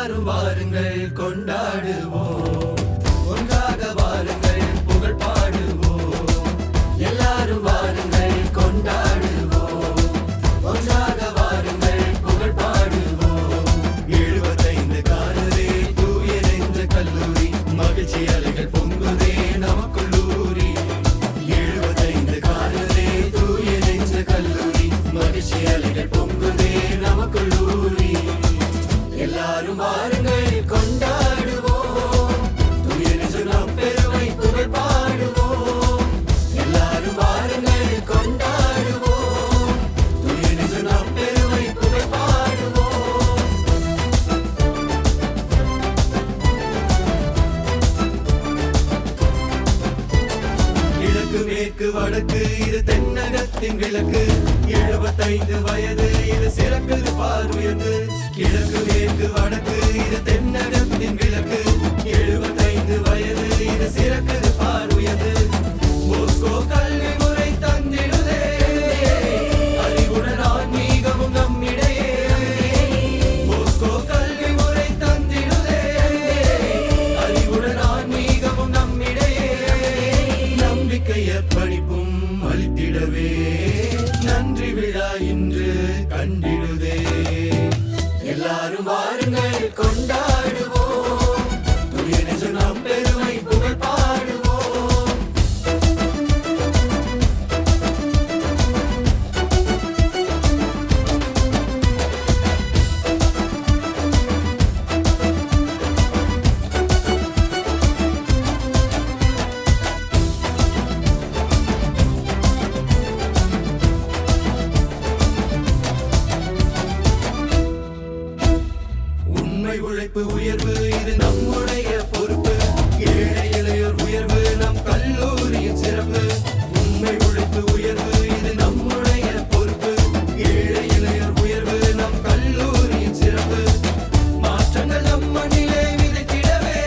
எல்லாரும் வாருங்கள் கொண்டாடுவோம், ஒன்றாக வாருங்கள் புகழ் பாடுவோம். எல்லாரும் வாருங்கள் கொண்டாடுவோம், ஒன்றாக வாருங்கள் புகழ் பாடுவோம். 75 காலரே தூயரென்ற கல்லூரி, மகிழ்ச்சி அலைகள் பொங்குதே நமக்குள்ளூரி. 75 காலரே தூயரென்ற கல்லூரி, மகிழ்ச்சி அலைகள் பொங்குதே நமக்குள்ளூரி. எல்லாரும் வாருங்கள் கொண்டாடுவோம், துயரின்றி நம் பெருமை புகழ் பாடுவோம். எல்லாரும் வாருங்கள் கொண்டாடுவோம், துயரின்றி நம் பெருமை புகழ் பாடுவோம். கிழக்கு மேற்கு வடக்கு இது தென்னகத்தின் விளக்கு. 75 வயது இது சிறக்குது பார்வையது. கிழக்கு மேற்கு வடக்கு இது தென்னகத்தின் விளக்கு. 75 வயது இது சிறக்குது பார்வையது. போஸ்கோ கல்வி முறை தந்திடுதே, அறிவுடன் ஆன்மீகமும் நம்மிடையே. போஸ்கோ கல்வி முறை தந்திடுதே, அறிவுடன் ஆன்மீகமும் நம்மிடையே. நம்பிக்கைய படிப்பும் அளித்திடவே நன்றி விழா இன்று கண்டிடுதே. எல்லாரும் வாருங்கள் கொண்டாடுவோம், துயரின்றி நம் பெருமை புகழ் பாடுவோம். உண்மை உழைப்பு உயர்வு இது நம்முடைய பொறுப்பு. ஏழை இளையோர் உயர்வு நம் கல்லூரியின் சிறப்பு. உண்மை உழைப்பு உயர்வு இது நம்முடைய பொறுப்பு. ஏழை இளையோர் உயர்வு நம் கல்லூரியின் சிறப்பு. மாற்றங்கள் நம் மண்ணிலே விதைத்திடவே,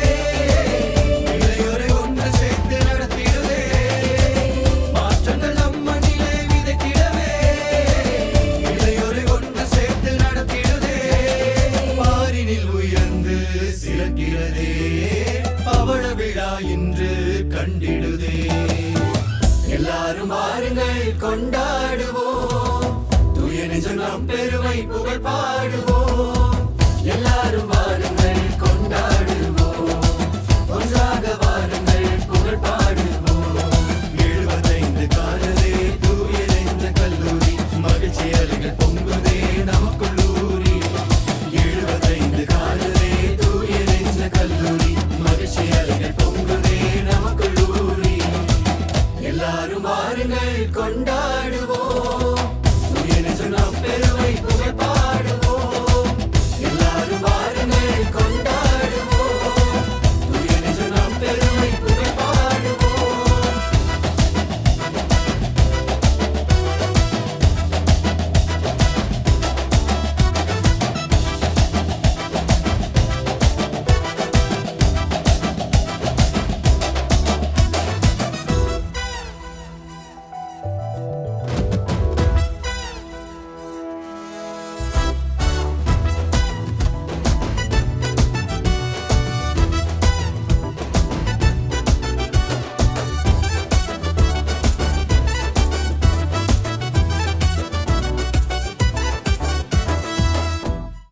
இளையோரை ஒன்று சேர்த்து நடத்திடவே. மாற்றங்கள் நம் மண்ணிலே விதைத்திடவே, இளையோரை ஒன்று சேர்த்து நடத்திடவே. பாரினில் உயர்ந்து சிறக்கிறதே, பவள விழா இன்று கண்டிடுதே. எல்லாரும் வாருங்கள் கொண்டாடுவோம், துயரின்றி நம் பெருமை புகழ் பாடுவோம்.